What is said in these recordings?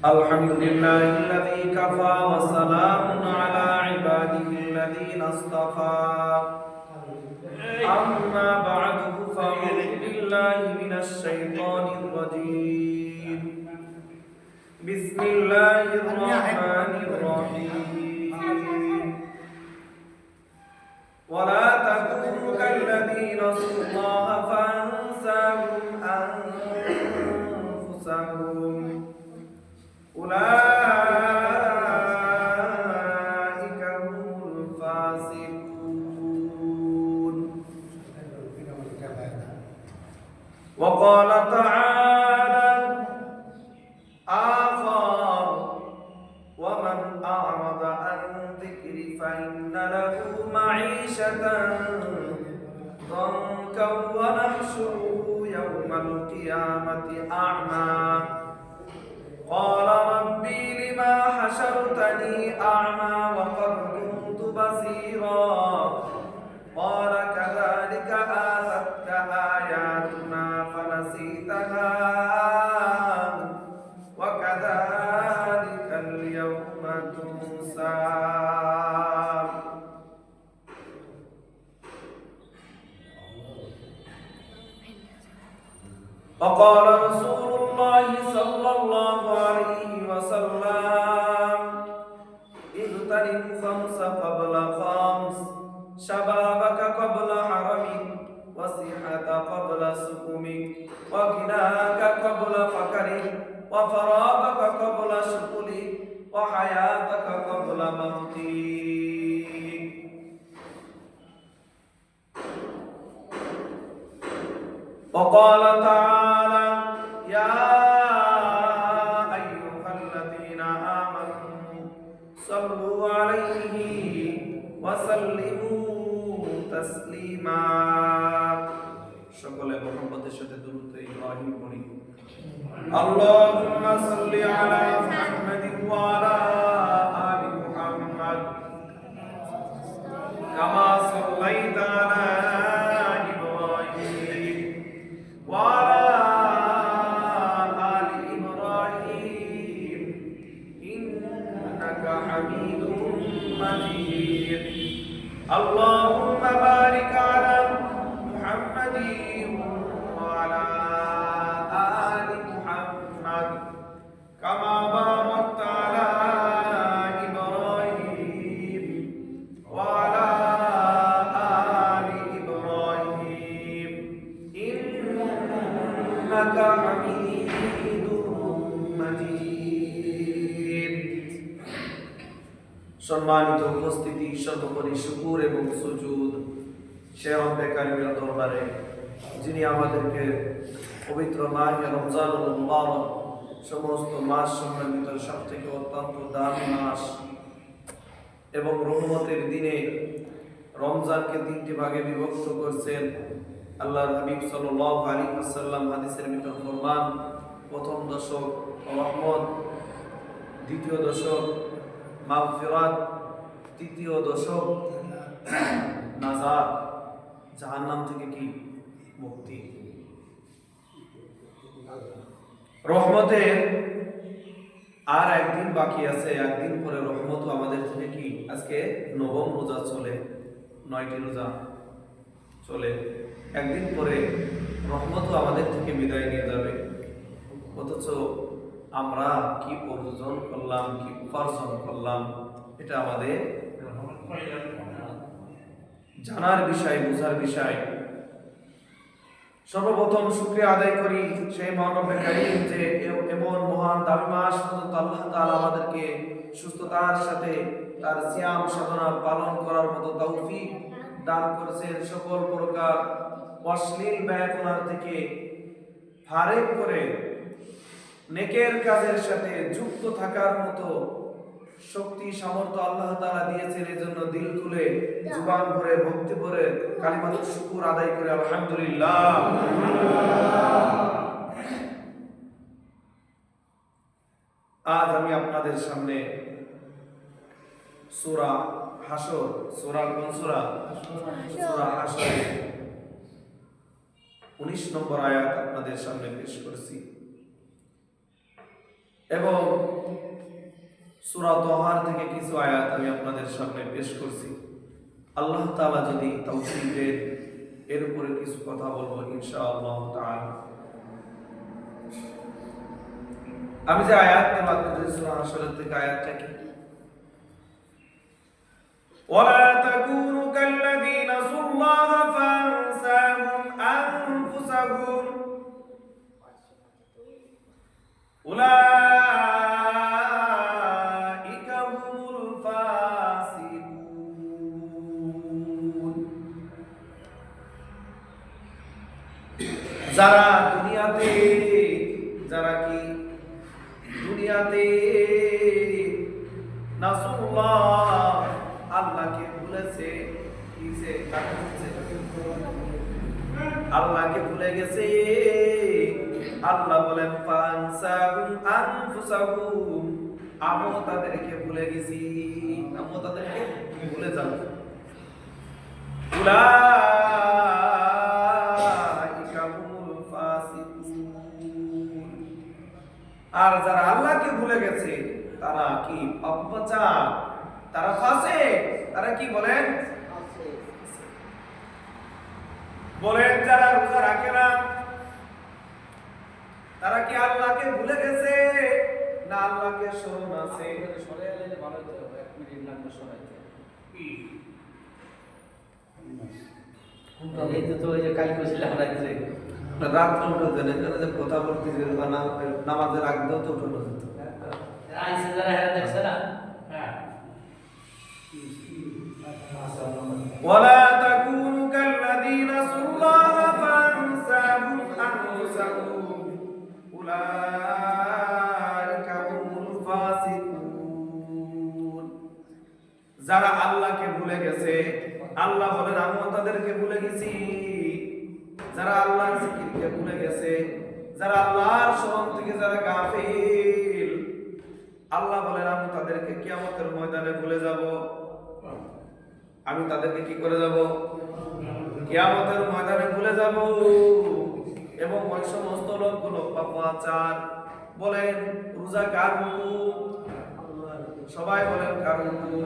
الحمد لله الذي كفى وسلام على عباده الذين اصطفى أما بعد فأعوذ بالله من الشيطان الرجيم بسم الله الرحمن الرحيم ولا تكونوا كالذين نسوا الله فأنساهم أنفسهم أولئك هم الفاسقون وقال تعالى آخر ومن أعرض عن ذكري فإن له معيشة ضنكا ونحشره يوم القيامة أعمى قال ربي لما حشرتني أعمى وقد كنت بصيرا قال كذلك آتتك آياتنا فنسيتها وكذلك اليوم تنسى وقال رسول الله صلى الله عليه وسلم اغتنم خمس قبل خمس شبابك قبل حرمك وصحتك قبل سقمك وغناك قبل فقرك وفراغك قبل شغلك وحياتك قبل موتك وقال تعالى يا أيها الذين آمنوا صلوا عليه وسلموا تسليما সকলে মুহাম্মদের সাথে দরুদ ইব্রাহিম পড়ি اللهم صل على محمد وعلى آل محمد كما صليت على إبراهيم وعلى آل إبراهيم إنك حميد مجيد اللهم بارك على محمد وعلى آل محمد كما باركت على إبراهيم وعلى آل إبراهيم إنك حميد مجيد সম্মানিত উপস্থিতি সর্বোপরি শুকর এবং সুজুদ সে রব্বে কারিমের দরবারে যিনি আমাদেরকে পবিত্র মাহে রমজানুল মুবারক সমস্ত মাস সমূহের ভিতরে সবথেকে অত্যন্ত দামি মাস এবং রহমতের দিনে রমজানকে তিনটি ভাগে বিভক্ত করছেন আল্লাহর হাবিব সাল্লাল্লাহু আলাইহি ওয়াসাল্লাম হাদিসের ভিতর ফরমান প্রথম দশক রহমত, দ্বিতীয় দশক মাগফিরাত, তৃতীয় দশক নাজাত, জাহান্নাম থেকে কি মুক্তি। রহমতের আর একদিন বাকি আছে, একদিন পরে রহমত আমাদের থেকে কি আজকে নবম রোজা চলে, 9টি রোজা চলে, একদিন পরে রহমত আমাদের থেকে বিদায় নিয়ে যাবে। অথচ আমরা কি অর্জন করলাম, কি উপার্জন করলাম, এটা আমাদের জানার বিষয়, বোঝার বিষয়। সর্বপ্রথম শুকরিয়া আদায় করি সেই মহান রব্বে কারীম যে এমন মহান দামি মাস পর্যন্ত আল্লাহ তাআলা আমাদেরকে সুস্থতার সাথে তার সিয়াম সাধনা পালন করার মতো তৌফিক দান করেছেন। সকল প্রকার অশ্লীল ব্যয়পনার থেকে ফারেক করে নেকের কাজের সাথে যুক্ত থাকার মতো শক্তি সামর্থ্য আল্লাহ তাআলা দিয়েছেন। এজন্য দিল খুলে জবান ভরে ভক্তি ভরে কালিমাতুশ শুকর আদায় করে আলহামদুলিল্লাহ। আজ আমি আপনাদের সামনে সূরা হাসর, সূরা কোন সূরা? সূরা হাসর 19 নম্বর আয়াত আপনাদের সামনে পেশ করেছি। এবং সূরা তাহার থেকে কিছু আয়াত আমি আপনাদের সামনে পেশ করছি। আল্লাহ তাআলা যদি তৌফিক দেন এর উপরে কিছু কথা বলবো ইনশাআল্লাহ তাআলা। আমি যে আয়াত তেলাওয়াত করেছি সূরা হাশরের থেকে আয়াতটা কি, ওয়ালা তাকুনু কাল্লাযীনা নাসুল্লাহা ফানসাহুম আনফুসাহুম উলাইকা হুমুল ফাসিকুন। যারা দুনিয়াতে নাসুল্লাহ আল্লাহকে ভুলেছে, আল্লাহকে ভুলে গেছে, আল্লাহ বলেন ফানসাহুম আনফুসাহুম, আমিও তাদেরকে ভুলে গেছি, আমিও তাদেরকে ভুলে যাব। উলাইকা হুমুল ফাসিকুন। আর যারা আল্লাহকে ভুলে গেছে তারা কি পাপাচার, তারা ফাসিক, তারা কি বলেন যারা রোজা রাখে না তারা কি আল্লাহকে ভুলে গেছে না আল্লাহকে স্মরণ আছে? সরে এলে ভালো হতো, 1 মিনিট লাগবে সরাইতে। এই তো ওই যে কাল কইছিলাম রাত্রে রাত্রে উঠে দেন, এখানে যে কথা বলতে নামাজের আগেও তো উঠে যেত। আইসে যারা হেরা দেখছে না, ওয়ালা তাকুনু কাল্লাযীনা নাসুল্লাহা ফানসাহুম আনফুসাহুম উলাইকা হুমুল ফাসিকুন। যারা আল্লাহকে ভুলে গেছে, আল্লাহ বলেন আমিও তাদেরকে ভুলে গেছি। যারা আল্লাহর জিকিরকে ভুলে গেছে, যারা আল্লাহর স্মরণ থেকে যারা গাফিল, আল্লাহ বলেন আমি তাদেরকে কিয়ামতের ময়দানে ভুলে যাব। আমি তাদেরকে কি করে যাব? কিয়ামতের ময়দানে ভুলে যাব। এবং ওই সমস্ত লোকগুলো পাপাচার। বলেন রোজা কার হুকুম? সবাই বলেন কার হুকুম?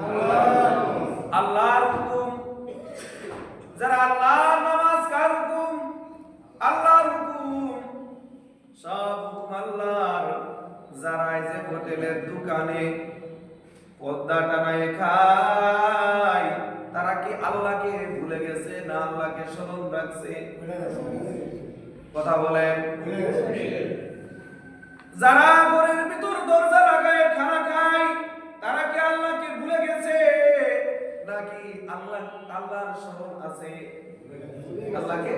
আল্লাহর হুকুম। যারা আল্লাহর নামাজ কার হুকুম? আল্লাহর হুকুম। সব হুকুম আল্লাহর। যারা এই যে হোটেলের দোকানে পর্দা টানায় খায় তারা কি আল্লাহকে ভুলে গেছে না আল্লাহকে স্মরণ রাখছে? কথা বলেন। যারা ঘরের ভিতর দরজা লাগায় খানা খায় তারা কি আল্লাহকে ভুলে গেছে নাকি আল্লাহর স্মরণ আছে? আল্লাহকে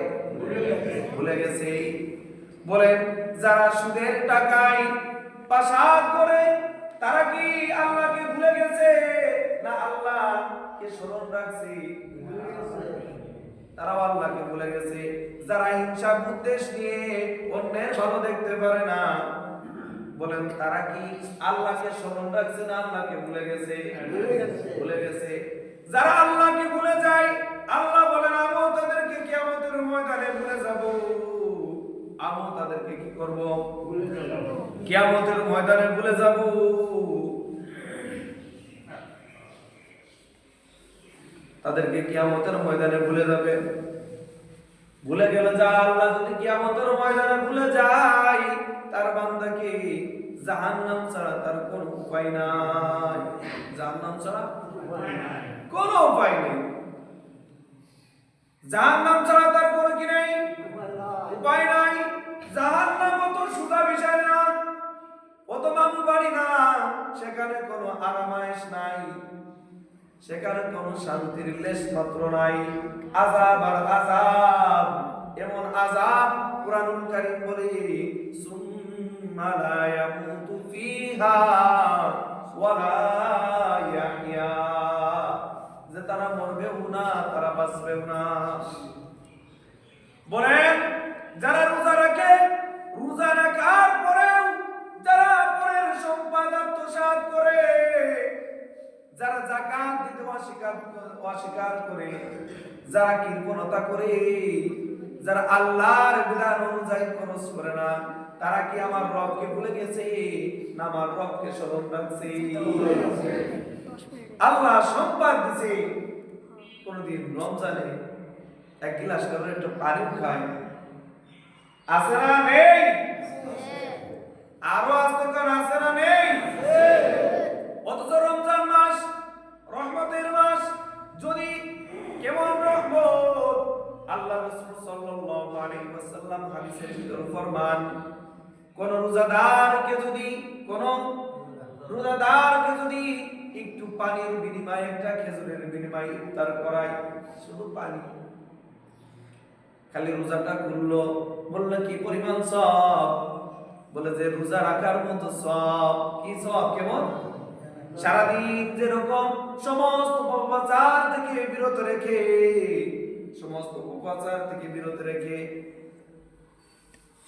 ভুলে গেছে। বলেন যারা সুদের টাকায় পাসাদ করে তারা কি আল্লাহকে ভুলে গেছে না আল্লাহকে স্মরণ রাখছে? তারাও আল্লাহকে ভুলে গেছে। যারা হিংসা উদ্দেশ্য নিয়ে অন্যের ভালো দেখতে পারে না, বলেন তারা কি আল্লাহকে স্মরণ রাখছে না আল্লাহকে ভুলে গেছে? ভুলে গেছে। যারা আল্লাহকে ভুলে যায় আল্লাহ বলেন আমিও তাদেরকে কিয়ামতের ময়দানে ভুলে যাব। আমিও তাদেরকে কি করব? কিয়ামতের ময়দানে ভুলে যাব। তাদেরকে কিয়ামতের ময়দানে ভুলে যাবে। ভুলে গেল যা আল্লাহ যদি কিয়ামতের ময়দানে ভুলে যায় তার বান্দাকে জাহান্নাম ছাড়া তার কোনো উপায় নাই। জাহান্নাম ছাড়া কোনো উপায় নেই। জাহান্নাম ছাড়া তার কোনো কি নেই? উপায় নাই। জাহান্নাম অত সোজা বিষয় না, অত মামু বাড়ি না। সেখানে কোনো আরামায়েশ নাই, সেখানে কোনো শান্তির লেশ মাত্র নাই। আযাব আর আযাব, এমন আযাব কুরআনুল কারীম বলে সুম্মা লা ইয়ামুতু ফিহা ওয়া লা ইয়াহইয়া, যে তারা মরবেও না তারা বাঁচবেও না। বলেন যারা রোজা রাখে, রোজা রাখার পরেও যারা পরের সম্পদ আত্মসাৎ করে, যারা যাকাত দিতে অস্বীকার করে, যারা কৃপণতা করে, যারা আল্লাহর বিধান অনুযায়ী খরচ করে না, তারা কি আমার রবকে ভুলে গেছে আমার রবকে স্মরণ রাখছে। আল্লাহ সম্পদ দিছে, কোনদিন রমজানে এক গিলাস করে একটু পানি খায়, আছে না নেই? আরো আসতে কোন আছে না নেই? অথচ রমজান মাস রহমতের মাস, যদি কেমন রহমত, আল্লাহ রাসূল সাল্লাল্লাহু আলাইহি ওয়াসাল্লাম হাদিসের ভিতর ফরমান, কোন রোজাদারকে যদি একটু পানির বিনিময়ে, একটা খেজুরের বিনিময়ে ইফতার করায়, শুধু পানি, খালি রোজাটা খুললো, বললো কি পরিমাণ সওয়াব, বলে যে রোজা রাখার মতো সওয়াব। কি সওয়াব? কেমন? সারাদিন যেরকম সমস্ত অপপ্রচার থেকে বিরত রেখে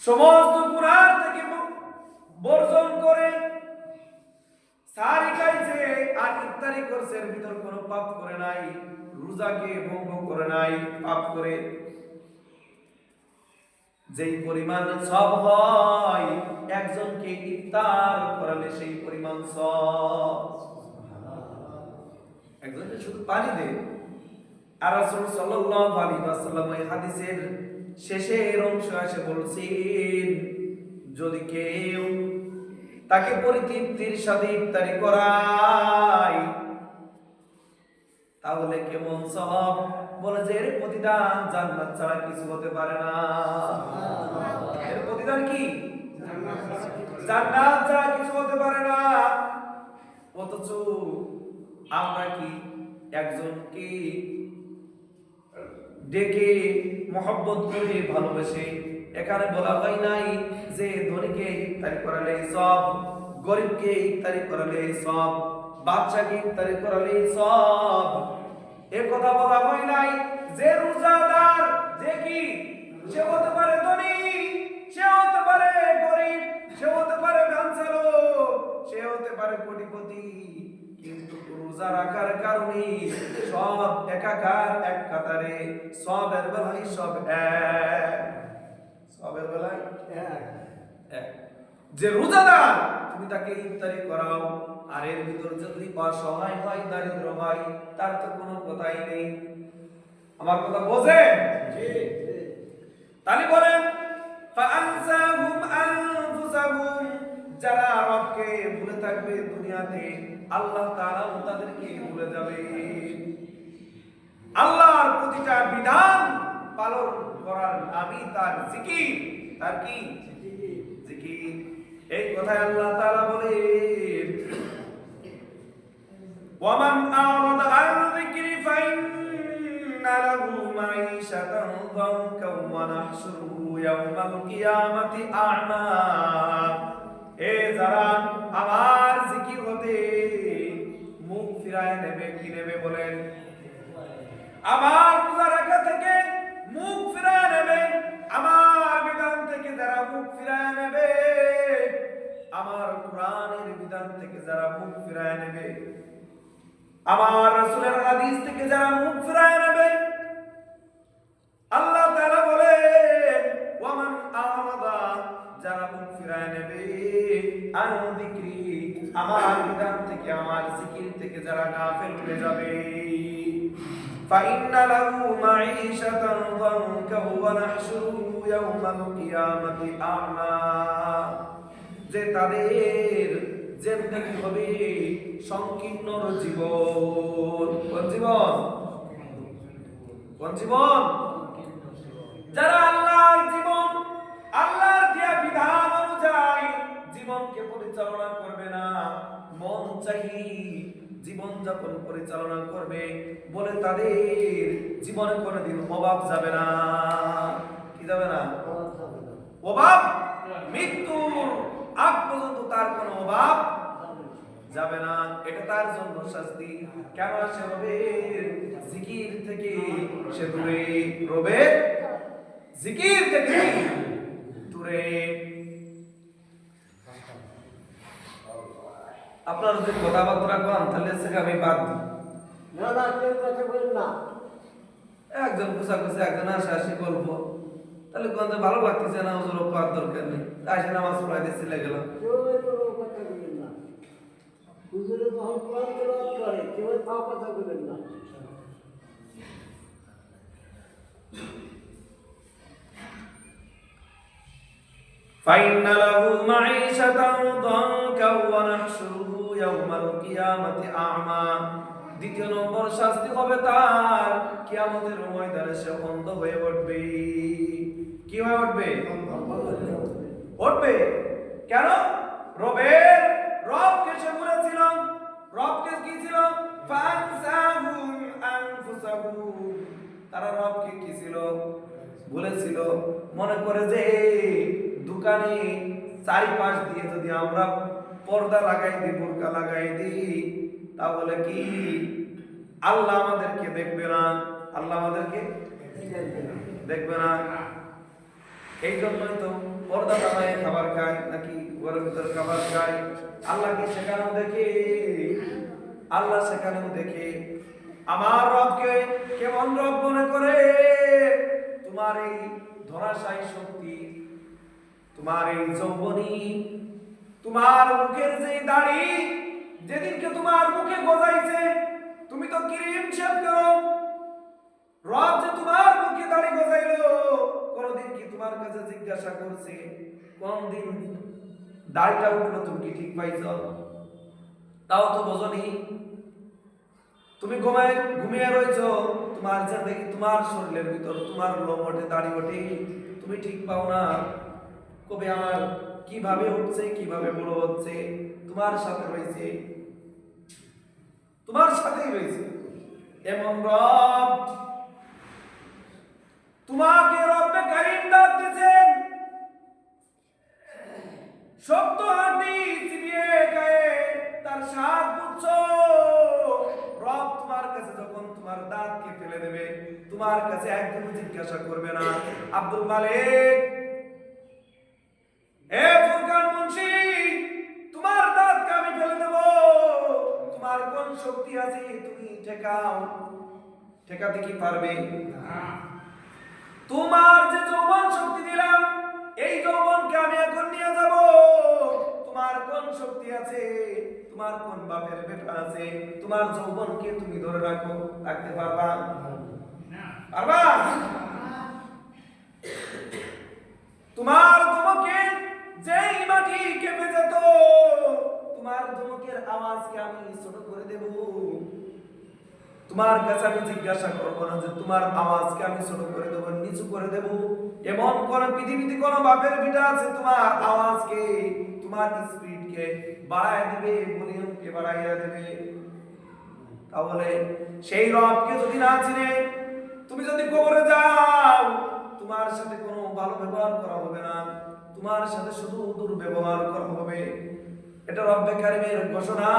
সমস্ত গুনাহ থেকে বর্জন করে সারি খাইছে আর ইফতারি করছে, এর ভিতর কোনো পাপ করে নাই, রোজাকে ভঙ্গ করে নাই, পাপ করে যেই পরিমাণ সওয়াব হয়, একজনকে ইফতার করালে সেই পরিমাণ সওয়াব। একজনকে শুধু পানি দে। আর রাসূল সাল্লাল্লাহু আলাইহি ওয়াসাল্লাম এই হাদিসের শেষের অংশ এসে বলছেন, যদি কেউ তাকে পরিতৃপ্তির সাথে ইফতারি করায়, তাহলে কেমন সওয়াব? বলে যে এর প্রতিদান জান্নাত ছাড়া কিছু হতে পারে না। এর প্রতিদান কি? জান্নাত ছাড়া কিছু হতে পারে না। অথচ আমরা কি একজনকে ডেকে মহব্বত করে ভালোবেসে, এখানে বলা হয় নাই যে ধনীকে ইফতারি করালে সব, গরিবকে ইফতারি করালে সব, বাচ্চাকে ইফতারি করালে সব, এ কথা বলা হয় নাই যে রোজাদার, যে কি সে হতে পারে ধনী, সে হতে পারে গরিব, সে হতে পারে ভ্যান চালক, সে হতে পারে কোটিপতি, কিন্তু রোজা রাখার কারণে সব একাকার, এক কাতারে, সবের বেলায় সব এক, সবের বেলায় এক। যে রোজাদার তুমি তাকে ইফতারি করাও, আর এর ভিতর যদি অসহায় হয়, দারিদ্র হয়, তার তো কোনো কথাই নেই। আমার কথা বোঝেন? তাহলে বলেন ফাআনসাহুম আনফুসাহুম, যারা রবকে ভুলে থাকবে দুনিয়াতে, আল্লাহ তাআলা তাদেরকে ভুলে যাবে। আল্লাহর প্রতিটা বিধান পালন করার নামই তার জিকির। তার কি? জিকির। এই কথাই আল্লাহ তাআলা বলেন, ওয়ামান আ'রাদা আন যিকরি ফাইন্না লাহু মাঈশাতান দানকা ওয়া নাহশুরুহু ইয়াওমাল কিয়ামাতি আ'মা। এ যারা আমার জিকির হতে মুখ ফিরায় নেবে, কি নেবে বলেন? আমার রোজা রাখা থেকে মুখ ফিরায় নেবে, আমার বিধান থেকে যারা মুখ ফিরায় নেবে, আমার কোরআনের বিধান থেকে যারা মুখ ফিরায় নেবে, আমার রাসূলের হাদিস থেকে যারা মুখ ফিরায় নেবে, আল্লাহ তাআলা বলেন ওয়ামান আ'রাদা, যারা মুখ ফিরায় নেবে, আন যিকরি, আমার বিধান থেকে, আমার জিকির থেকে যারা গাফিল হয়ে যাবে, ফাইন্না লাহু মাঈশাতান দানকা ওয়া নাহশুরুহু ইয়াওমাল কিয়ামাতি আ'মা। যে তাদের জিন্দেগি হবে সংকীর্ণ জীবন। কোন জীবন? কোন জীবন? যারা আল্লাহর জীবন, আল্লাহর দেয়া বিধান অনুযায়ী জীবনকে পরিচালনা করবে না, মন চাহি জীবন যাপন পরিচালনা করবে, বলে তাদের জীবনে কোনোদিন অভাব যাবে না। কি যাবে না? অভাব, মৃত্যুর আগ পর্যন্ত তার কোনো অভাব যাবে না। এটা তার জন্য শাস্তি। কেন সে হবে জিকির থেকে সে দূরে রবে, জিকির থেকে দূরে। আপনার যদি কথাবার্তা কন তাহলে সেটা আমি বাদ দিই। না না, কেউ কথা বলেন না। একজন কুসাকুসি, একজন হাসাহাসি বলবো, তাহলে কোন ভালো লাগতেছে না, হুজুর পাওয়ার দরকার নেই, তাই নামাজ পড়াইতে চলে গেলাম। কেউ কোনো কথা বলেন না। কোনো কথা বলবেন না। فإن له معيشة ضنكا ونحشره يوم القيامة أعمى। দ্বিতীয় নম্বর শাস্তি হবে তার, কিয়ামতের ময়দানে সে অন্ধ হয়ে উঠবে। কি হয়ে উঠবে? উঠবে। কেন? রবকে সে ভুলেছিল। রবকে কি ছিল? ফানসাহুম আনফুসাহুম। তারা রবকে কি ছিল? ভুলেছিল। মনে করে যে দোকানে চারিপাশ দিয়ে যদি আমরা পর্দা লাগাই দিই, বোরকা লাগাই দিই, তাহলে কি আল্লাহ আমাদেরকে দেখবে না? আল্লাহ আমাদেরকে দেখবে না। এই জন্যই তো পর্দা লাগায় খাবার খায়, নাকি ঘরের ভিতর খাবার খায়। আল্লাহ কি সেখানেও দেখে? আল্লাহ সেখানেও দেখে। আমার রবকে কেমন রব মনে করে? তোমার এই ধরাশায়ী শক্তি, তোমার এই যৌবনী, তোমার মুখের যে দাড়ি, যেদিনকে তোমার মুখে গজাইছে, তুমি তো ক্রিম শেভ করো। রব যে তোমার মুখে দাড়ি গজাইলো, কোনদিন কি তোমার কাছে জিজ্ঞাসা করছে কোনদিন দাড়িটা উঠলো তুমি কি ঠিক পাইছো? তাও তো বোঝনি। তুমি ঘুমিয়ে রয়েছো, তোমার জিন্দেগি, তোমার শরীরের ভিতর তোমার লোম ওঠে, দাড়ি ওঠে, তুমি ঠিক পাও না। কবে আমার কিভাবে উঠছে, কিভাবে বড় হচ্ছে, তোমার সাথে রয়েছে, তোমার সাথেই রয়েছে। এমন রব তোমাকে রব্বে কারীম ডাক দিয়েছেন। শক্ত হাড্ডি চিবিয়ে গায়ে তার স্বাদ বুঝছো। রব তোমার কাছে যখন তোমার দাঁতকে ফেলে দেবে, তোমার কাছে একদম জিজ্ঞাসা করবে না, আব্দুল মালিক, হে ফুরকান মুন্সি, তোমার দাঁতকে আমি ফেলে দেব, তোমার কোন শক্তি আছে, তুমি ঠেকাও। ঠেকাতে কি পারবে? তোমার যে যৌবন শক্তি দিলাম, এই যৌবনকে আমি এখন নিয়ে যাব। তোমার কোন শক্তি আছে? তোমার কোন বাপের বেটা আছে? তোমার যৌবনকে তুমি ধরে রাখো, রাখতে পারবা? পারবা? তোমার ধমকে যেই মাটি কেঁপে যেত, তোমার ধমকের আওয়াজকে আমি ছোট করে দেব। তোমার কাছে আমি জিজ্ঞাসা করব না যে তোমার আওয়াজকে আমি ছোট করে দেব, নিচু করে দেব। এমন কোন পৃথিবীতে কোন বাপের বেটা আছে তোমার আওয়াজকে, তোমার স্পিডকে বাড়ায় দিবে, ভলিউমকে বাড়াইয়া দেবে? তাহলে সেই রবকে যদি না চিনে তুমি যদি কবরে যাও, তোমার সাথে কোনো ভালো ব্যবহার করা হবে না, তোমার সাথে শুধু দুর্ব্যবহার করা হবে। এটা রব্বে কারীমের ঘোষণা।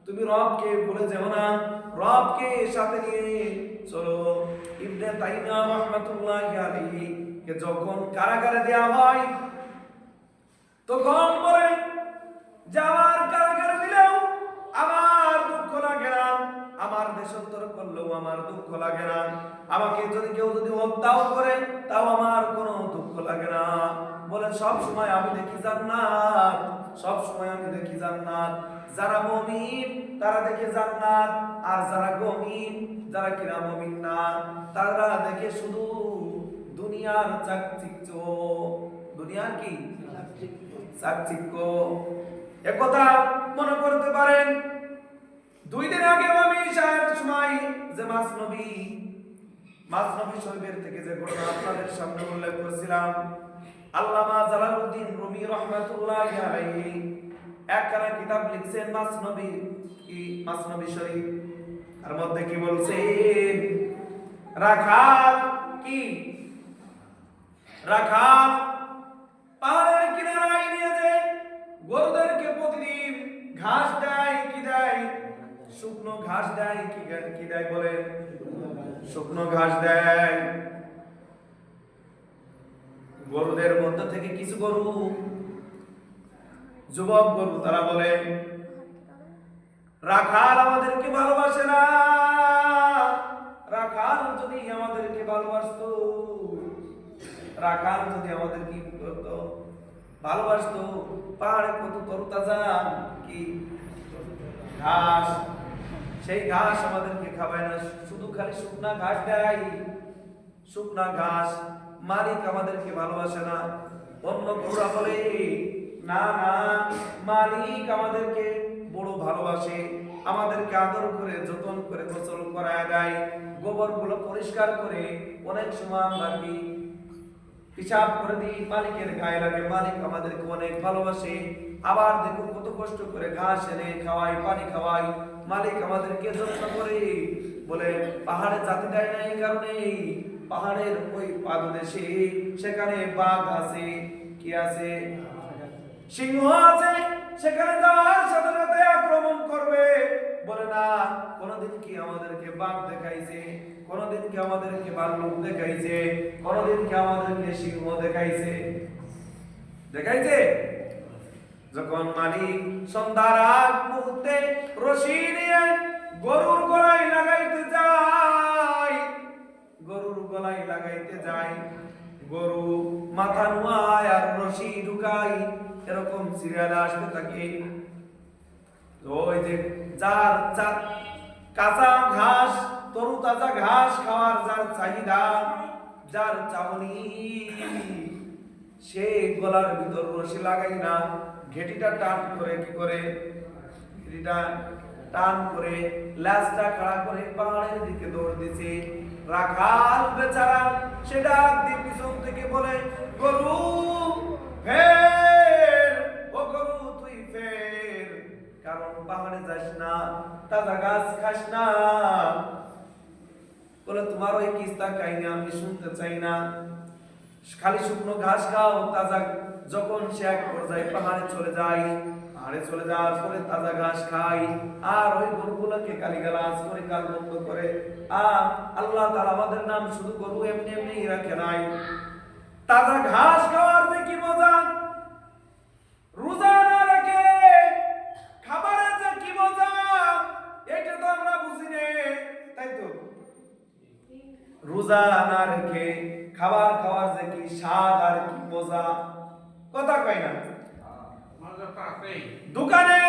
তুমি রবকে ভুলে যেও না, রবকে সাথে নিয়ে চলো। ইবনে তাইমিয়া রাহমাতুল্লাহি আলাইহি কে যখন কারাগারে দেয়া হয়, তখন বলে যে আমার কারাগারে দিলেও আমার দুঃখ লাগে না, আমার দেশান্তর করলেও আমার দুঃখ লাগে না, আমাকে যদি কেউ হত্যাও করে তাও আমার কোনো দুঃখ লাগে না। বলে সব সময় আমি দেখি জান্নাত, সব সময় আমি দেখি জান্নাত। যারা মুমিন তারা দেখে জান্নাত, আর যারা গমিন, যারা কিনা মুমিন না, তারা দেখে শুধু দুনিয়ার চাকচিক্য। দুনিয়ার কি চাকচিক্য? একথা মনে করতে পারেন, 2 দিন আগে আমি সাহেব সময় যে মাসনবী শরীফের থেকে যে ঘটনা আপনাদের সামনে উল্লেখ করেছিলাম, আল্লামা জালালউদ্দিন রুমি রাহমাতুল্লাহি আলাইহি একখানা কিতাব লিখছেন মাসনবী শরীফ। তার মধ্যে কি বলছেন? রাখাল কি? রাখাল পাহাড়ের কিনারায় নিয়ে যায়, গরুদেরকে প্রতিদিন ঘাস দেয়। কি দেয়? শুকনো ঘাস দেয়। কি দেয় বলেন? শুকনো ঘাস দেয়। গরুদের মধ্যে থেকে কিছু গরু, যুবক গরু, তারা বলে রাখাল আমাদেরকে ভালোবাসে না। রাখাল যদি আমাদেরকে ভালোবাসতো, রাখাল যদি আমাদের কি করতো, ভালোবাসতো, পাহাড়ে কত তরতাজা কি ঘাস, সেই ঘাস আমাদেরকে খাওয়ায় না, শুধু খালি শুকনা ঘাস দেয়, শুকনা ঘাস। মালিক আমাদেরকে ভালোবাসে না। অন্য গরুরা বলে না না, মালিক আমাদেরকে বড় ভালোবাসে, আমাদেরকে আদর করে যতন করে গোসল করায় দেয়, গোবরগুলো পরিষ্কার করে অনেক সময় আমরা কি পিশাব করে দিই, মালিকের গায়ে লাগে, মালিক আমাদেরকে অনেক ভালোবাসে। আবার দেখো কত কষ্ট করে ঘাস এনে খাওয়াই, পানি খাওয়াই, মালিক আমাদেরকে যত্ন করে। বলে পাহাড়ে জাতি দেয় না এই কারণে, পাহাড়ের ওই পাদদেশে সেখানে বাঘ আছে, কি আছে, সিংহ আছে, সেখানে যাওয়ার সাথে সাথে আক্রমণ করবে। বলে না, কোনদিন কি আমাদেরকে বাঘ দেখাইছে, কোনদিন কি আমাদেরকে ভাল্লুক দেখাইছে, কোনদিন কি আমাদেরকে সিংহ দেখাইছে? দেখাইছে? যখন মালিক সন্ধ্যার আগ মুহূর্তে রশি নিয়ে গরুর গলায় লাগাইতে যায়, গরুর গলায় লাগাইতে যায়, গরু মাথা নুয়ায় আর রশি ঢুকাই, এরকম সিরিয়ালে আসতে থাকে। ওই যে যার কাঁচা ঘাস, তরু তাজা ঘাস খাওয়ার যার চাহিদা, যার চাউনি, সে গলার ভিতর রশি লাগাই না, ঘেটিটা টান করে, কি করে, ঘেটিটা টান করে লাশটা খাড়া করে পাহাড়ের দিকে দৌড় দিছে। রাখাল বেচারা সেটা দিয়ে পিছন থেকে বলে, গরু ফের, ও গরু তুই ফের, কারণ পাহাড়ে যাস না, তাজা গাছ খাস না। বলে তোমার ওই কিস্তা কাহিনী আমি শুনতে চাই না, খালি শুকনো ঘাস খাও, তাজা। যখন সে এক পর্যায়ে পাহাড়ে চলে যায়, পাহাড়ে চলে যাওয়ার পরে তাজা ঘাস খাই, আর ওই গরুগুলোকে গালিগালাজ করে, গাল বন্ধ করে। আল্লাহ তাআলা আমাদের নাম শুধু গরু এমনি এমনি রাখে নাই, তাজা ঘাস খাওয়ার যে কি মজা, রোজা না রেখে খাবারের যে কি মজা, এটা তো আমরা বুঝি না, তাই তো? রোজা না রেখে খাবার খাওয়ার যে কি স্বাদ আর কি মজা, কথা কয় না? দোকানে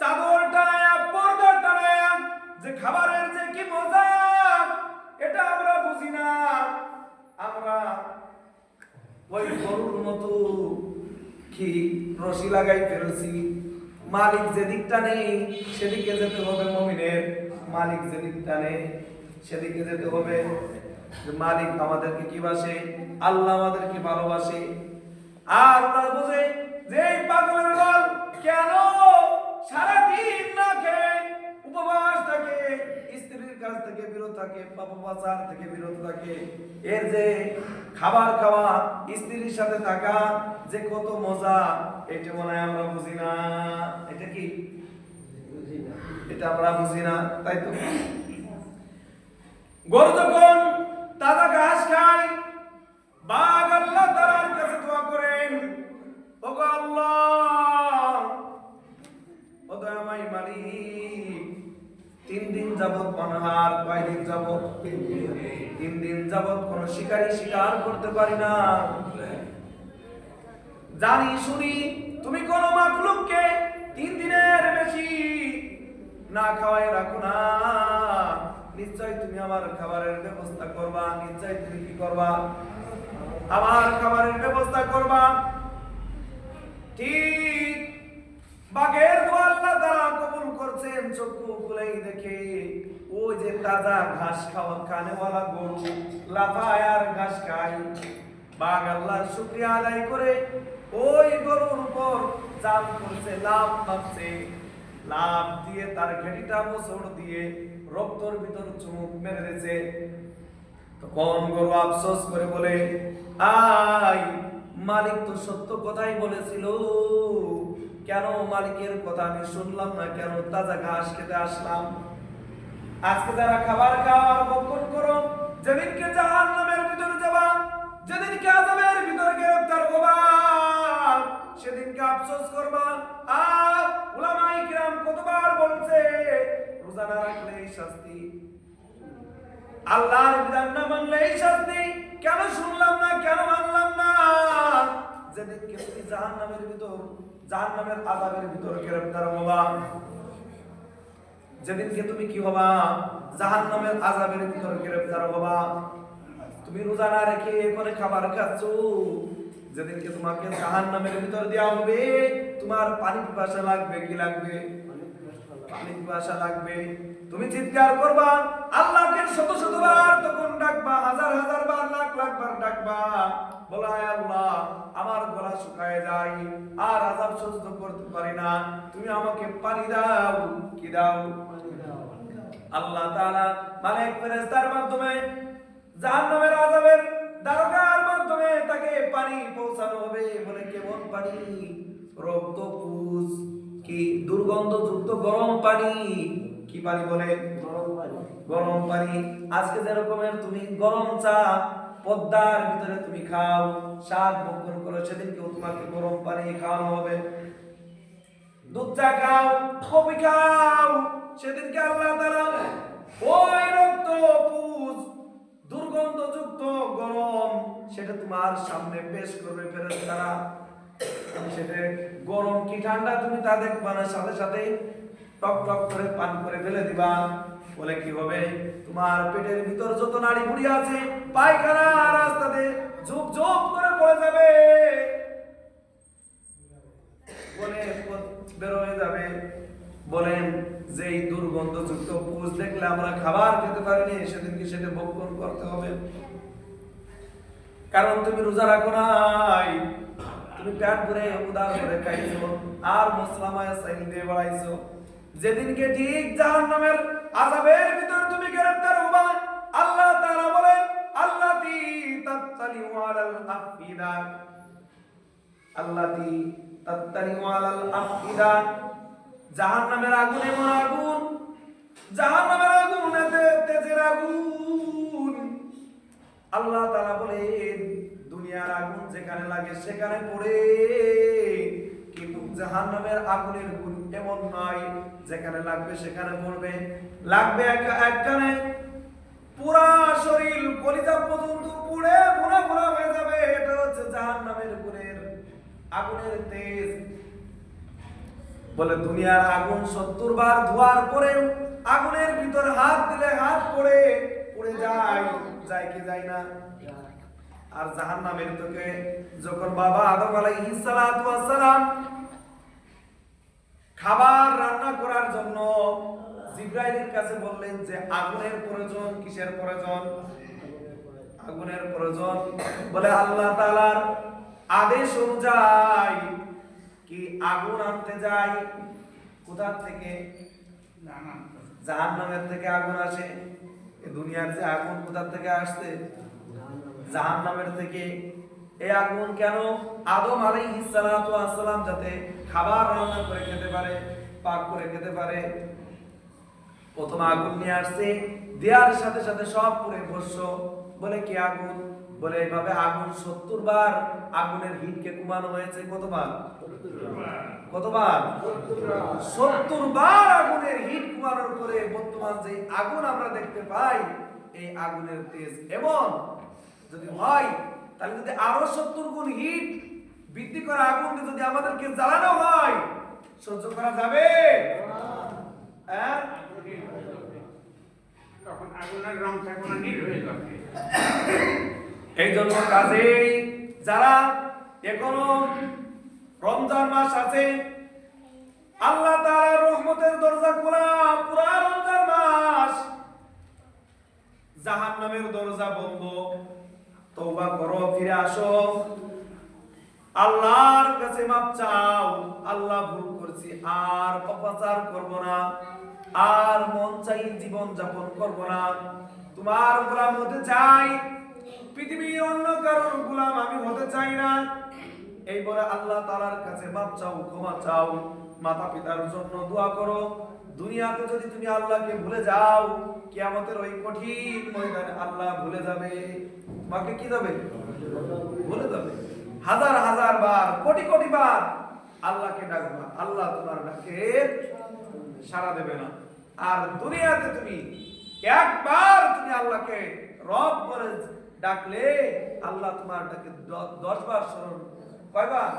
চাদর টানায়া, পর্দা টানায়া যে খাবারের যে কি মজা, এটা আমরা বুঝি না। আমরা ওই গরুর মতো কি রশি লাগাই ফেলছি। মালিক যেদিকটা নেই সেদিকে যেতে হবে মুমিনের, মালিক যেদিকটা নেই সেদিকে যেতে হবে। মালিক আমাদেরকে কি বাসে, আল্লাহ আমাদেরকে ভালোবাসে। আর ওরা বোঝে যে এই পাগলের দল কেন সারাদিন না খেয়ে উপবাস থাকে, স্ত্রীর কাছ থেকে বিরত থাকে, পাপাচার থেকে বিরত থাকে। এর যে খাবার খাওয়া, স্ত্রীর সাথে থাকা যে কত মজা, এটা মনে হয় আমরা বুঝি না। এটা কি, এটা আমরা বুঝি না, তাই তো? গরু যখন তাজা ঘাস খায়, বাঘ আল্লাহ তাআলার কাছে দোয়া করেন, ওগো আল্লাহ, ও দয়াময় মালিক, 3 দিন যাবত অনাহার, কয় দিন যাবত? 3 দিন যাবত কোন শিকারী শিকার করতে পারি না। জানি শুনি তুমি কোন মাখলুককে 3 দিনের বেশি না খাওয়াই রাখো না, নিশ্চয় তুমি আমার খাবারের ব্যবস্থা করবা, নিশ্চয় তুমি কি করবা, আমার খাবারের ব্যবস্থা করবা। ঠিক বাঘের দোয়া আল্লাহ তাআলা কবুল করছেন, চক্ষু খুলেই দেখে ওই যে তাজা ঘাস খাওয়া খানেওয়ালা গরু লাফায় আর ঘাস খায়। বাঘ আল্লাহর শুকরিয়া আদায় করে ওই গরুর উপর জাল করছে, লাভ মারছে, লাভ দিয়ে তার ঘেটিটা মোচড় দিয়ে রক্তর ভিতর চুমুক মেরে দিয়েছে। তখন গরু আফসোস করে বলে, আই মালিক তো সত্য কথাই বলেছিল, কেন মালিকের কথা আমি শুনলাম না, কেন তাজা ঘাস খেতে আসলাম। আজকে যারা খাবার খাওয়ার ভক্ষণ করো, যেদিনকে জাহান্নামের ভিতরে যাবা, যেদিনকে আযাবের ভিতরে গ্রেফতার হবা, সেদিনকে আফসোস করবা। আর উলামায়ে কিরাম কতবার বলছে, রোজা না রাখলে এই শাস্তি, আল্লাহর বিধান না মানলে এই শাস্তি, কেন শুনলাম না, কেন মানলাম না? যেদিনকে তুমি জাহান্নামের ভিতর, জাহান্নামের আযাবের ভিতর গ্রেফতার হবা, যেদিনকে তুমি কি হবা, জাহান্নামের আযাবের ভিতরে গ্রেফতার হবা। তুমি রোজা না রেখে করে খাবার খাচ্ছো, যেদিনকে তোমাকে জাহান্নামের ভিতর দেওয়া হবে, তোমার পানি পিপাসা লাগবে, কি লাগবে? পানি পিপাসা লাগবে। তুমি চিৎকার করবা, আল্লাহকে শত শতবার তখন ডাকবা, হাজার হাজার বার, লাখ লাখ বার ডাকবা, বলা হয় আল্লাহ আমার গলা শুকায় যায়, আর আযাব সহ্য করতে পারি না, তুমি আমাকে পানি দাও। কি দাও? আল্লাহ তাআলা মালিক ফেরেশতার মাধ্যমে জাহান্নামের আযাবের দারোগার মাধ্যমে তাকে পানি পৌঁছানো হবে। বলে কেমন পানি? রক্তপুষ, কি দুর্গন্ধযুক্ত গরম পানি। কি পানি বলে? গরম পানি। আজকে যেরকমের তুমি গরম চা পদ্মার ভিতরে তুমি খাও, স্বাদ ভক্ষণ করো, সেদিন কেউ তোমাকে গরম পানি খাওয়ানো হবে। দুধ চা খাও, কফি খাও, সেদিনকে আল্লাহ তাআলা ওই রক্তপুষ দুর্গন্ধযুক্ত গরম সেটা তোমার সামনে পেশ করবে ফেরেশতারা। সেটা গরম কি ঠান্ডা তুমি তা দেখবা না, সাথে সাথে টক টক করে পান করে ফেলে দিবা। বলে কি হবে? তোমার পেটের ভিতর যত নাড়ি ভুঁড়ি আছে, পায়খানা রাস্তাতে ঝুপ ঝুপ করে পড়ে যাবে, বলে বের হয়ে যাবে। বলেন যে এই দুর্গন্ধযুক্ত পুষ দেখলে আমরা খাবার খেতে পারিনি, সেদিনকে সেটা ভক্ষণ করতে হবে। কারণ তুমি রোজা রাখো নাই, তুমি পেট ভরে উদার করে খাইছো, আর মশলা মায়া সাইল দিয়ে বাড়াইছো। যেদিনকে ঠিক জাহান্নামের আযাবের ভিতর তুমি গ্রেফতার হবা, আল্লাহ তাআলা বলেন আল্লাতী তাত্তালিউ আলাল আফিদা, আল্লাতী তাত্তালিউ আলাল আফিদা। জাহান্নামের আগুন এমন আগুন, জাহান্নামের আগুন তেজের আগুন। আল্লাহ তাআলা বলেন দুনিয়ার আগুন যেখানে লাগে সেখানে পড়ে, কিন্তু জাহান্নামের আগুনের গুণ এমন নয়, যেখানে লাগবে সেখানে পড়বে। লাগবে একখানে পুরা শরীর কলিজা পর্যন্ত পুড়ে ভুনা ভুনা হয়ে যাবে। এটা হচ্ছে জাহান্নামের আগুনের তেজ। বলে দুনিয়ার আগুন 70 বার ধোয়ার পরেও আগুনের ভিতর হাত দিলে হাত পড়ে পুড়ে যায়, যায় কি যায় না? আর জাহান্নামের থেকে যখন বাবা আদম আলাইহিস সালাতু ওয়াস সালাম খাবার রান্না করার জন্য জিবরাইলের কাছে বললেন যে আগুনের প্রয়োজন, কিসের প্রয়োজন? আগুনের প্রয়োজন। বলে আল্লাহ তাআলার আদেশ অনুযায়ী কি আগুন আনতে যাই। কোথা থেকে? জাহান্নামের থেকে আগুন আসে। এই দুনিয়ার যে আগুন কোথা থেকে আসছে? জাহান্নামের থেকে। এই আগুন কেন? আদম আলাইহিস সালাতু ওয়াস সালাম যাতে খাবার রান্না করে খেতে পারে, পাক করে খেতে পারে, প্রথম আগুন নিয়ে আসছে, দেওয়ার সাথে সাথে সব পুড়ে ভস্ম। বলে কি আগুন? বলে এইভাবে আগুন 70 বার আগুনের হিটকে কমানো হয়েছে। কতবার? কতবার? 70 বার আগুনের হিট কমানোর পরে বর্তমান যে আগুন আমরা দেখতে পাই, এই আগুনের তেজ এমন যদি হয়, তাহলে যদি আরো 70 গুণ হিট বৃদ্ধি করা আগুনকে যদি আমাদেরকে জ্বালানো হয়, সহ্য করা যাবে? হ্যাঁ, তখন আগুনের রং থাকবে না, নীল হয়ে যাবে। এই জন্য কাজেই যারা এখনো রমজান মাস আছে, আল্লাহ তাআলার রহমতের দরজা খোলা, পুরা রমজান মাস, জাহান্নামের দরজা বন্ধ। তওবা করো, ফিরে আসো, আল্লাহর কাছে মাপ চাও। আল্লাহ ভুল করছি, আর অপচার করব না, আর মন চাই জীবন যাপন করব না, তোমার গোলাম হতে চাই, পৃথিবীর অন্য কারোর গোলাম আমি হতে চাই না। এই বলে আল্লাহ তাআলার কাছে মাপ চাও, ক্ষমা চাও, মাতা পিতার জন্য দোয়া করো। দুনিয়াতে যদি তুমি আল্লাহকে ভুলে যাও, কিয়ামতের ওই কঠিন ময়দানে আল্লাহ ভুলে যাবে, তোমাকে কি যাবে? ভুলে যাবে। হাজার হাজার বার, কোটি কোটি বার আল্লাহকে ডাকবা, আল্লাহ তোমার ডাকে সাড়া দেবে না। আর দুনিয়াতে তুমি একবার তুমি আল্লাহকে রব বলে ডাকলে, আল্লাহ তোমার ডাকে 10 বার স্মরণ। কয়বার?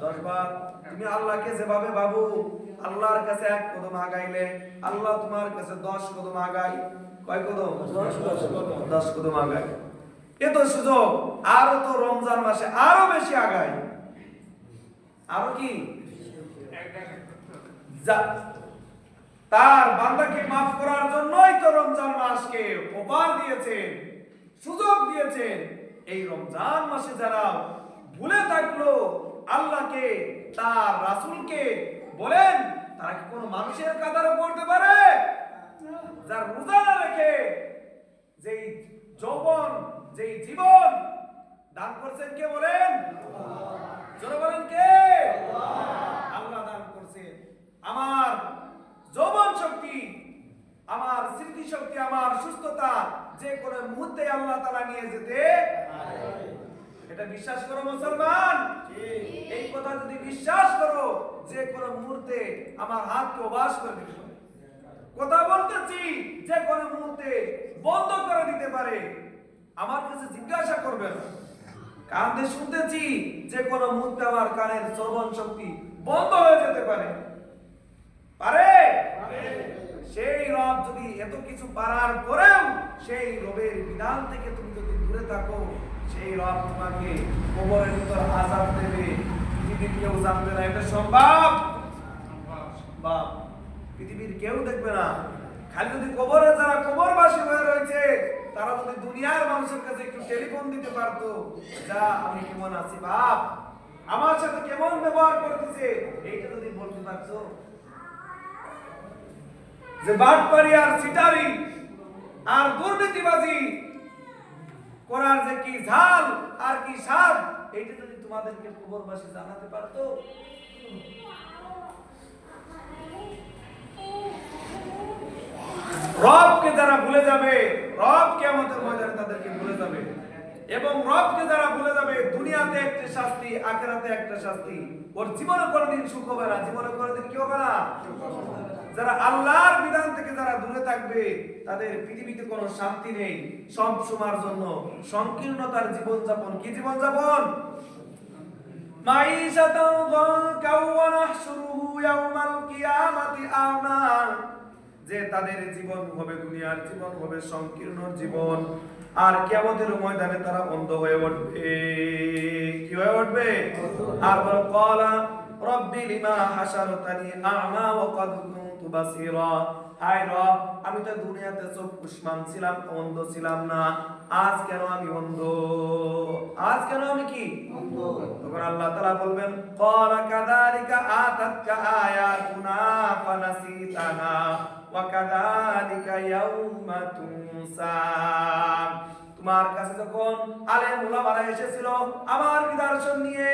10 বার। তুমি আল্লাহকে যেভাবে ভাবো, আল্লাহর কাছে 1 কদম আগাইলে আল্লাহ তোমার কাছে 10 কদম আগায়। কয় কদম? 10 কদম আগায়। এত সুযোগ, আরো তো রমজান মাসে আরো বেশি আগায়। আরো কি তার বান্দাকে মাফ করার জন্যই তো রমজান মাসকে উপহার দিয়েছেন, সুযোগ দিয়েছেন। এই রমজান মাসে যারা ভুলে থাকলো আল্লাহকে, তার রাসূলকে, বলেন তারা কি কোনো মানুষের কাতারে পড়তে পারে? যার রোজা না রেখে যেই যৌবন, যেই জীবন দান করছেন কে বলেন? জোরে বলেন কে? আল্লাহ দান করছেন। আমার যৌবন শক্তি, আমার স্মৃতি শক্তি, আমার সুস্থতা যে কোনো মুহূর্তে আল্লাহ তাআলা নিয়ে যেতে পারে। এটা বিশ্বাস করো মুসলমান? এই কথা যদি বিশ্বাস করো, যে কোনো মুহূর্তে আমার হাতকে অবাস করে দিতে পারে। কথা বলতেছি, যে কোনো মুহূর্তে বন্ধ করে দিতে পারে। আমার কাছে জিজ্ঞাসা করবে না। কান দিয়ে শুনতেছি, যে কোনো মুহূর্তে আমার কানের শ্রবণ শক্তি বন্ধ হয়ে যেতে পারে। পারে? সেই রব যদি এত কিছু পারার পরেও সেই রবের বিধান থেকে তুমি যদি দূরে থাকো, সেই রব তোমাকে কবরের ভিতর আযাব দেবে, পৃথিবীর কেউ জানবে না। এটা সম্ভব? বাপ পৃথিবীর কেউ দেখবে না। খালি যদি কবরে যারা কবরবাসী হয়ে রয়েছে, তারা যদি দুনিয়ার মানুষের কাছে একটু টেলিফোন দিতে পারতো, যা আমি কেমন আছি বাপ, আমার সাথে কেমন ব্যবহার করতেছে, এইটা যদি বলতে পারতো, যে বাটপারি আর সিটারি আর দুর্নীতিবাজি করার যে কি ঝাল আর কি স্বাদ, এইটা যদি তোমাদেরকে কবরবাসী জানাতে পারতো। রবকে যারা ভুলে যাবে, রব কিয়ামতের ময়দানে তাদেরকে ভুলে যাবে। এবং রবকে যারা ভুলে যাবে, দুনিয়াতে একটা শাস্তি, আখিরাতে একটা শাস্তি। ওর জীবনে কোনোদিন সুখ হবে না, জীবনে কোনোদিন কি হবে না। যারা আল্লাহর বিধান থেকে যারা দূরে থাকবে, তাদের পৃথিবীতে কোনো শান্তি নেই, সব সময়ের জন্য সংকীর্ণতার জীবনযাপন। কি জীবনযাপন? মাইশাতাও যানকা ওয়া নাহশুরুহু ইয়াওমাল কিয়ামাতি আমা। যে তাদের জীবন হবে, দুনিয়ার জীবন হবে সংকীর্ণ জীবন, আর কিয়ামতের ময়দানে তারা অন্ধ হয়ে উঠবে। কি হয়ে উঠবে? আর বলে ক্বালা রব্বি লিমা হাশারতানি আ'মা ওয়া ক্বাদ কুনতু বাসীরা। হায় রব, আমি তো দুনিয়াতে চক্ষুষ্মান ছিলাম, অন্ধ ছিলাম না, আজ কেন আমি অন্ধ? আজ কেন আমি কি অন্ধ? তখন আল্লাহ তাআলা বলবেন ক্বালা কাযালিকা আতাতকা আয়াতুনা ফানাসিতাহা ওয়া কাযালিকা ইয়াউমা তুনসা। তোমার কাছে যখন আলেম উলামারা এসেছিল, আমার নিদর্শন নিয়ে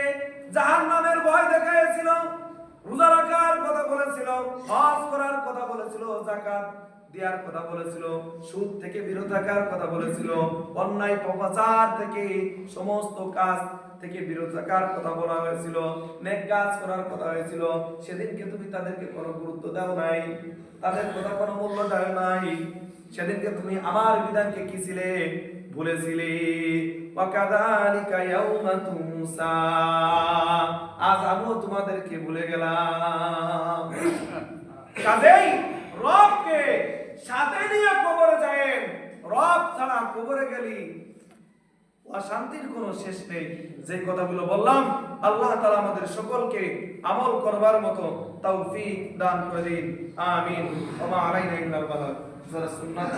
জাহান্নামের ভয় দেখাইছিল, রোজা রাখার কথা বলেছিল, হজ করার কথা বলেছিল, যাকাত দেওয়ার কথা বলেছিল, সুদ থেকে বিরত থাকার কথা বলেছিল, অন্যায় পাপাচার থেকে, সমস্ত কাজ থেকে বিরত থাকার কথা বলা হয়েছিল, নেক কাজ করার কথা হয়েছিল। সেদিনকে তুমি তাদেরকে কোনো গুরুত্ব দাও নাই, তাদের কথা কোনো মূল্য দাও নাই। সেদিনকে তুমি আমার বিধানকে কি ছিলে? ভুলেছিলে। ওয়া কাযালিকা ইয়াউমা তুনসা। আজ আমিও তোমাদেরকে ভুলে গেলাম। কাজেই রবকে সাথে নিয়ে কবরে যায়েন। রব ছাড়া কবরে গেলি অশান্তির কোনো শেষ নেই। যে কথাগুলো বললাম, আল্লাহ তাআলা আমাদের সকলকে আমল করবার মতো তৌফিক দান করে দিন। আমিন। ওয়া মা আলাইনা ইল্লাল বালাগ। যারা সুন্নাত